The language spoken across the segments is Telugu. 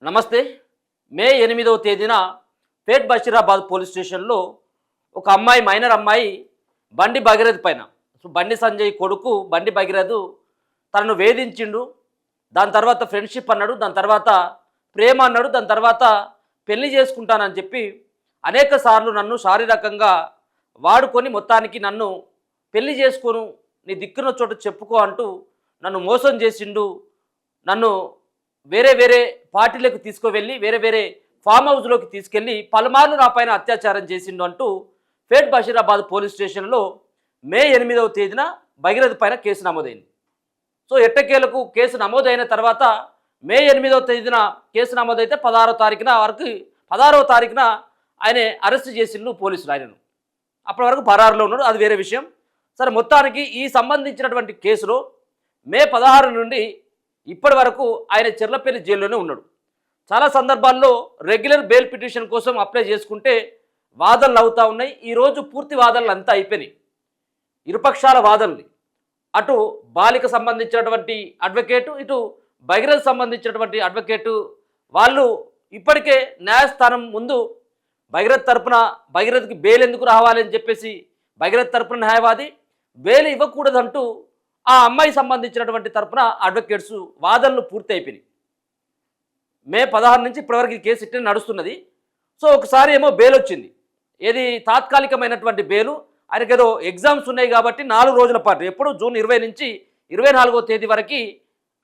నమస్తే. మే 8వ తేదీన పేట్ బషీరాబాద్ పోలీస్ స్టేషన్లో ఒక అమ్మాయి, మైనర్ అమ్మాయి బండి భగీరథ్ పైన, బండి సంజయ్ కొడుకు బండి భగీరథ్ తనను వేధించిండు. దాని తర్వాత ఫ్రెండ్షిప్ అన్నాడు, దాని తర్వాత ప్రేమ అన్నాడు, దాని తర్వాత పెళ్లి చేసుకుంటానని చెప్పి అనేక సార్లు నన్ను శారీరకంగా వాడుకొని మొత్తానికి నన్ను పెళ్లి చేసుకోను, నీ దిక్కున చోట చెప్పుకో అంటూ నన్ను మోసం చేసిండు. నన్ను వేరే వేరే పార్టీలకు తీసుకువెళ్ళి వేరే వేరే ఫామ్ హౌస్లోకి తీసుకెళ్ళి పలుమార్లు నా పైన అత్యాచారం చేసిండు అంటూ పేట్ బషీరాబాద్ పోలీస్ స్టేషన్లో మే 8వ తేదీన భగీరథ్ పైన కేసు నమోదైంది. సో ఎట్టకేలకు కేసు నమోదైన తర్వాత మే 8వ తేదీన కేసు నమోదైతే 16వ తారీఖున ఆయన అరెస్ట్ చేసిండు పోలీసులు ఆయనను. అప్పటి వరకు పరారులో ఉన్నాడు, అది వేరే విషయం. సరే, మొత్తానికి ఈ సంబంధించినటువంటి కేసులో మే 16 నుండి ఇప్పటి వరకు ఆయన చెర్లపల్లి జైల్లోనే ఉన్నాడు. చాలా సందర్భాల్లో రెగ్యులర్ బెయిల్ పిటిషన్ కోసం అప్లై చేసుకుంటే వాదనలు అవుతూ ఉన్నాయి. ఈరోజు పూర్తి వాదనలు అంతా అయిపోయినాయి. ఇరుపక్షాల వాదనలు, అటు బాలిక సంబంధించినటువంటి అడ్వకేటు, ఇటు భగీరథ్ సంబంధించినటువంటి అడ్వకేటు, వాళ్ళు ఇప్పటికే న్యాయస్థానం ముందు భగీరథ్కి బెయిల్ ఎందుకు రావాలి అని చెప్పేసి భగీరథ్ తరపున న్యాయవాది, బెయిల్ ఇవ్వకూడదంటూ ఆ అమ్మాయి సంబంధించినటువంటి తరపున అడ్వకేట్స్ వాదనలు పూర్తి అయిపోయినాయి. మే 16 నుంచి ఇప్పటివరకు ఈ కేసు ఇట్లా నడుస్తున్నది. సో ఒకసారి ఏమో బెయిల్ వచ్చింది, ఏది తాత్కాలికమైనటువంటి బెయిలు. ఆయనకి ఏదో ఎగ్జామ్స్ ఉన్నాయి కాబట్టి 4 రోజుల పాటు, ఎప్పుడు జూన్ 20 నుంచి 24వ తేదీ వరకు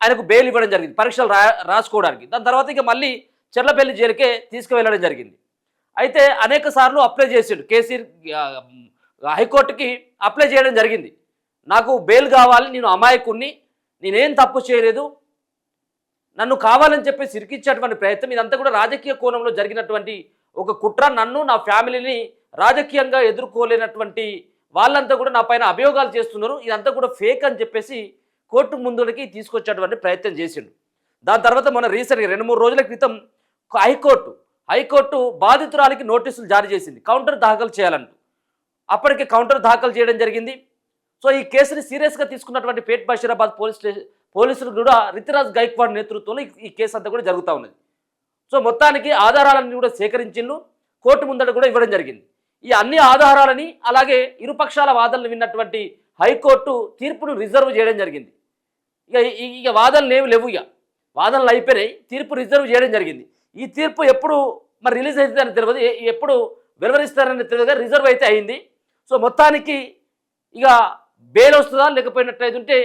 ఆయనకు బెయిల్ ఇవ్వడం జరిగింది, పరీక్షలు రాసుకోవడానికి. దాని తర్వాత ఇక మళ్ళీ చెర్లపల్లి జైలుకే తీసుకువెళ్ళడం జరిగింది. అయితే అనేక సార్లు అప్లై చేసిండు, హైకోర్టుకి అప్లై చేయడం జరిగింది. నాకు బెయిల్ కావాలి, నేను అమాయకుణ్ణి, నేనేం తప్పు చేయలేదు, నన్ను కావాలని చెప్పేసి ఇరికించేటువంటి ప్రయత్నం, ఇదంతా కూడా రాజకీయ కోణంలో జరిగినటువంటి ఒక కుట్ర. నన్ను, నా ఫ్యామిలీని రాజకీయంగా ఎదుర్కోలేనటువంటి వాళ్ళంతా కూడా నా పైన అభియోగాలు చేస్తున్నారు, ఇదంతా కూడా ఫేక్ అని చెప్పేసి కోర్టు ముందుకి తీసుకొచ్చేటువంటి ప్రయత్నం చేసిండు. దాని తర్వాత మన రీసెంట్గా 2-3 రోజుల క్రితం హైకోర్టు బాధితురాలికి నోటీసులు జారీ చేసింది, కౌంటర్ దాఖలు చేయాలంటూ. అప్పటికే కౌంటర్ దాఖలు చేయడం జరిగింది. సో ఈ కేసుని సీరియస్గా తీసుకున్నటువంటి పేట్ బషీరాబాద్ పోలీసులు కూడా రితిరాజ్ గైక్వాడ్ నేతృత్వంలో ఈ కేసు అంతా కూడా జరుగుతూ ఉన్నది. సో మొత్తానికి ఆధారాలన్నీ కూడా సేకరించిండు, కోర్టు ముందట కూడా ఇవ్వడం జరిగింది. ఈ అన్ని ఆధారాలని, అలాగే ఇరుపక్షాల వాదనలు విన్నటువంటి హైకోర్టు తీర్పును రిజర్వ్ చేయడం జరిగింది. ఇక వాదనలు ఏమి లేవు, ఇక వాదనలు అయిపోయినాయి, తీర్పు రిజర్వ్ చేయడం జరిగింది. ఈ తీర్పు ఎప్పుడు మరి రిలీజ్ అవుతుందని తెలియదు, ఎప్పుడు వెలువరిస్తారని తెలియదు, రిజర్వ్ అయితే అయింది. సో మొత్తానికి ఇక బెయిల్ వస్తుందా, లేకపోయినట్లయితే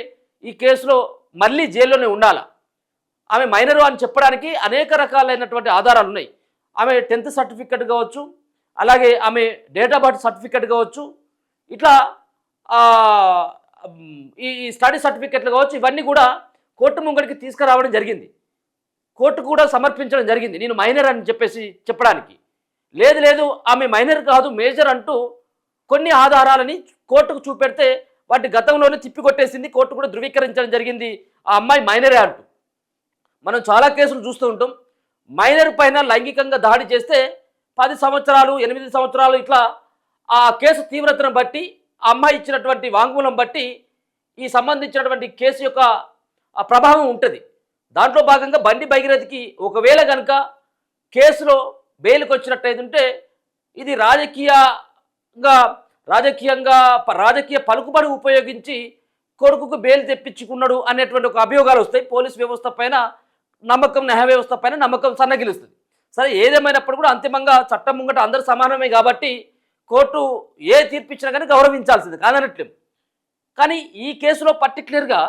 ఈ కేసులో మళ్ళీ జైల్లోనే ఉండాలా. ఆమె మైనరు అని చెప్పడానికి అనేక రకాలైనటువంటి ఆధారాలు ఉన్నాయి. ఆమె 10th సర్టిఫికెట్ కావచ్చు, అలాగే ఆమె డేట్ ఆఫ్ బర్త్ సర్టిఫికెట్ కావచ్చు, ఇట్లా ఈ స్టడీ సర్టిఫికెట్లు కావచ్చు, ఇవన్నీ కూడా కోర్టు ముంగడికి తీసుకురావడం జరిగింది. కోర్టు కూడా సమర్పించడం జరిగింది, నేను మైనర్ అని చెప్పేసి చెప్పడానికి. లేదు ఆమె మైనర్ కాదు, మేజర్ అంటూ కొన్ని ఆధారాలని కోర్టుకు చూపెడితే వాటి గతంలోనే తిప్పికొట్టేసింది. కోర్టు కూడా ధృవీకరించడం జరిగింది, ఆ అమ్మాయి మైనరే అంటూ. మనం చాలా కేసులు చూస్తూ ఉంటాం, మైనర్ పైన లైంగికంగా దాడి చేస్తే 10 సంవత్సరాలు 8 సంవత్సరాలు ఇట్లా ఆ కేసు తీవ్రతను బట్టి, ఆ అమ్మాయి ఇచ్చినటువంటి వాంగ్మూలం బట్టి ఈ సంబంధించినటువంటి కేసు యొక్క ప్రభావం ఉంటుంది. దాంట్లో భాగంగా బండి భగీరథ్కి ఒకవేళ కనుక కేసులో బెయిల్కి వచ్చినట్టయితే ఇది రాజకీయ పలుకుబడి ఉపయోగించి కొడుకుకు బెయిల్ తెప్పించుకున్నాడు అనేటువంటి ఒక అభియోగాలు వస్తాయి. పోలీస్ వ్యవస్థ పైన నమ్మకం, న్యాయ వ్యవస్థ పైన నమ్మకం సన్నగిలుస్తుంది. సరే, ఏదేమైనప్పుడు కూడా అంతిమంగా చట్టం ముంగట అందరూ సమానమే కాబట్టి కోర్టు ఏ తీర్పిచ్చినా కానీ గౌరవించాల్సింది కాదనట్లేదు. కానీ ఈ కేసులో పర్టికులర్గా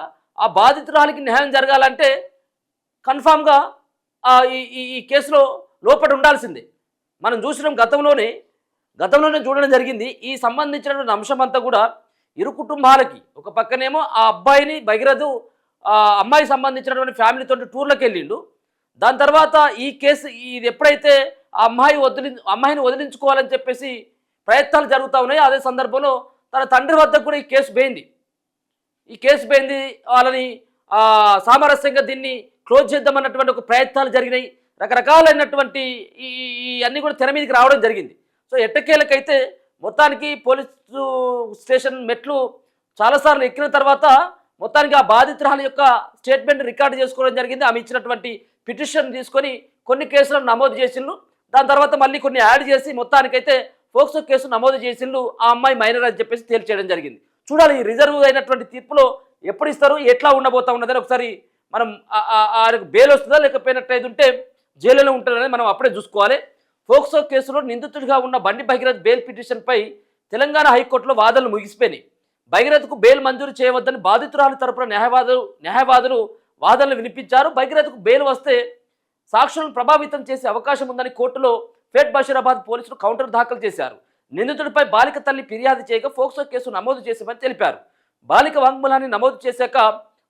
ఆ బాధితురాలికి న్యాయం జరగాలంటే కన్ఫామ్గా ఈ కేసులో లోపల ఉండాల్సిందే. మనం చూసినాం, గతంలోనే చూడడం జరిగింది. ఈ సంబంధించినటువంటి అంశం అంతా కూడా ఇరు కుటుంబాలకి, ఒక పక్కనేమో ఆ అబ్బాయిని భగీరథ్ అమ్మాయి సంబంధించినటువంటి ఫ్యామిలీతో టూర్లకు వెళ్ళిండు. దాని తర్వాత ఈ కేసు ఇది ఎప్పుడైతే ఆ అమ్మాయిని వదిలించుకోవాలని చెప్పేసి ప్రయత్నాలు జరుగుతూ ఉన్నాయో, అదే సందర్భంలో తన తండ్రి వద్దకు కూడా ఈ కేసు పోయింది. వాళ్ళని సామరస్యంగా దీన్ని క్లోజ్ చేద్దామన్నటువంటి ఒక ప్రయత్నాలు జరిగినాయి. రకరకాలైనటువంటి ఈ అన్నీ కూడా తెర మీదకి రావడం జరిగింది. సో ఎట్టకేలకైతే మొత్తానికి పోలీసు స్టేషన్ మెట్లు చాలాసార్లు ఎక్కిన తర్వాత మొత్తానికి ఆ బాధితురాలి యొక్క స్టేట్మెంట్ రికార్డు చేసుకోవడం జరిగింది. ఆమె ఇచ్చినటువంటి పిటిషన్ తీసుకొని కొన్ని కేసులను నమోదు చేసిండ్రు. దాని తర్వాత మళ్ళీ కొన్ని యాడ్ చేసి మొత్తానికైతే పోక్సో కేసు నమోదు చేసిండ్రు. ఆ అమ్మాయి మైనర్ అని చెప్పేసి తేల్చేయడం జరిగింది. చూడాలి ఈ రిజర్వ్ అయినటువంటి తీర్పులో ఎప్పుడు ఇస్తారు, ఎట్లా ఉండబోతా ఉన్నదని ఒకసారి మనం ఆయనకు బెయిల్ వస్తుందా లేకపోయినట్టయితే ఉంటే జైలులో ఉంటారనేది మనం అప్పుడే చూసుకోవాలి. పోక్సో కేసులో నిందితుడిగా ఉన్న బండి భగీరథ్ బెయిల్ పిటిషన్పై తెలంగాణ హైకోర్టులో వాదనలు ముగిసిపోయినాయి. భగీరథ్కు బెయిల్ మంజూరు చేయవద్దని బాధితురాలి తరపున న్యాయవాదులు వాదనలు వినిపించారు. భగీరథ్కు బెయిల్ వస్తే సాక్షులను ప్రభావితం చేసే అవకాశం ఉందని కోర్టులో ఫేట్ బషీరాబాద్ పోలీసులు కౌంటర్ దాఖలు చేశారు. నిందితుడిపై బాలిక తల్లి ఫిర్యాదు చేయగా పోక్సో కేసు నమోదు చేశామని తెలిపారు. బాలిక వాంగ్మూలాన్ని నమోదు చేశాక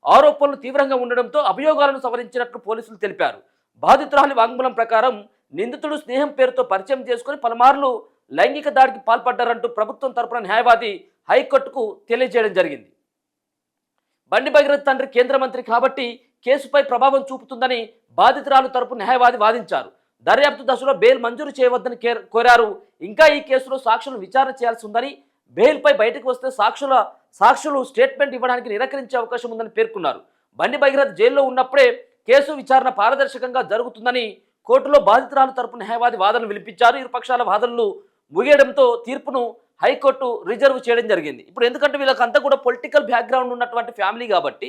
ఆరోపణలు తీవ్రంగా ఉండడంతో అభియోగాలను సవరించినట్లు పోలీసులు తెలిపారు. బాధితురాలి వాంగ్మూలం ప్రకారం నిందితుడు స్నేహం పేరుతో పరిచయం చేసుకుని పలుమార్లు లైంగిక దాడికి పాల్పడ్డారంటూ ప్రభుత్వం తరపున న్యాయవాది హైకోర్టుకు తెలియజేయడం జరిగింది. బండి భగీరథ్ తండ్రి కేంద్ర మంత్రి కాబట్టి కేసుపై ప్రభావం చూపుతుందని బాధితురాలు తరపు న్యాయవాది వాదించారు. దర్యాప్తు దశలో బెయిల్ మంజూరు చేయవద్దని కోరారు. ఇంకా ఈ కేసులో సాక్షులను విచారణ చేయాల్సి ఉందని, బెయిల్పై బయటకు వస్తే సాక్షులు స్టేట్మెంట్ ఇవ్వడానికి నిరాకరించే అవకాశం ఉందని పేర్కొన్నారు. బండి భగీరథ్ జైల్లో ఉన్నప్పుడే కేసు విచారణ పారదర్శకంగా జరుగుతుందని కోర్టులో బాధితురాలు తరపు న్యాయవాది వాదనలు వినిపించారు. ఇరు పక్షాల వాదనలు ముగియడంతో తీర్పును హైకోర్టు రిజర్వ్ చేయడం జరిగింది. ఇప్పుడు ఎందుకంటే వీళ్ళకంతా కూడా పొలిటికల్ బ్యాక్గ్రౌండ్ ఉన్నటువంటి ఫ్యామిలీ కాబట్టి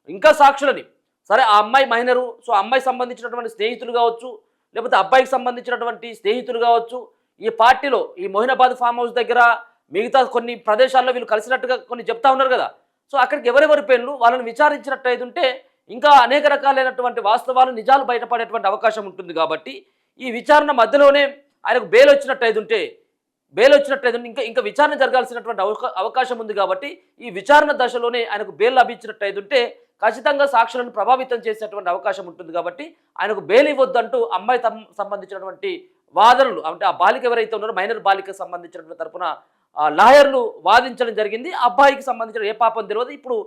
ఇంకా సాక్షులని సరే ఆ అమ్మాయి మైనరు, సో అమ్మాయి సంబంధించినటువంటి స్నేహితులు కావచ్చు, లేకపోతే అబ్బాయికి సంబంధించినటువంటి స్నేహితులు కావచ్చు, ఈ పార్టీలో ఈ మొహినాబాద్ ఫామ్ హౌస్ దగ్గర మిగతా కొన్ని ప్రదేశాల్లో వీళ్ళు కలిసినట్టుగా కొన్ని చెప్తా ఉన్నారు కదా. సో అక్కడికి ఎవరెవరి పేర్లు వాళ్ళని విచారించినట్టయితే ఉంటే ఇంకా అనేక రకాలైనటువంటి వాస్తవాలు నిజాలు బయటపడేటువంటి అవకాశం ఉంటుంది. కాబట్టి ఈ విచారణ మధ్యలోనే ఆయనకు బెయిల్ వచ్చినట్టయితే ఇంకా విచారణ జరగాల్సినటువంటి అవకాశం ఉంది. కాబట్టి ఈ విచారణ దశలోనే ఆయనకు బెయిల్ లభించినట్టయితే ఖచ్చితంగా సాక్షులను ప్రభావితం చేసేటువంటి అవకాశం ఉంటుంది. కాబట్టి ఆయనకు బెయిల్ ఇవ్వద్దంటూ అమ్మాయి సంబంధించినటువంటి వాదనలు అంటే ఆ బాలిక ఎవరైతే ఉన్నారో మైనర్ బాలికకు సంబంధించినటువంటి తరపున లాయర్లు వాదించడం జరిగింది. అబ్బాయికి సంబంధించిన ఏ పాపం తెలియదు, ఇప్పుడు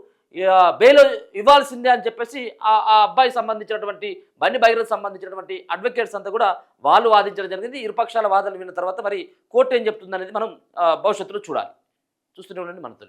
బెయిల్ ఇవ్వాల్సిందే అని చెప్పేసి ఆ అబ్బాయికి సంబంధించినటువంటి బండి భగీరథ్ సంబంధించినటువంటి అడ్వకేట్స్ అంతా కూడా వాళ్ళు వాదించడం జరిగింది. ఇరుపక్షాల వాదనలు విన్న తర్వాత మరి కోర్టు ఏం చెప్తుంది అనేది మనం భవిష్యత్తులో చూడాలి. చూస్తూనే ఉండండి మనతో.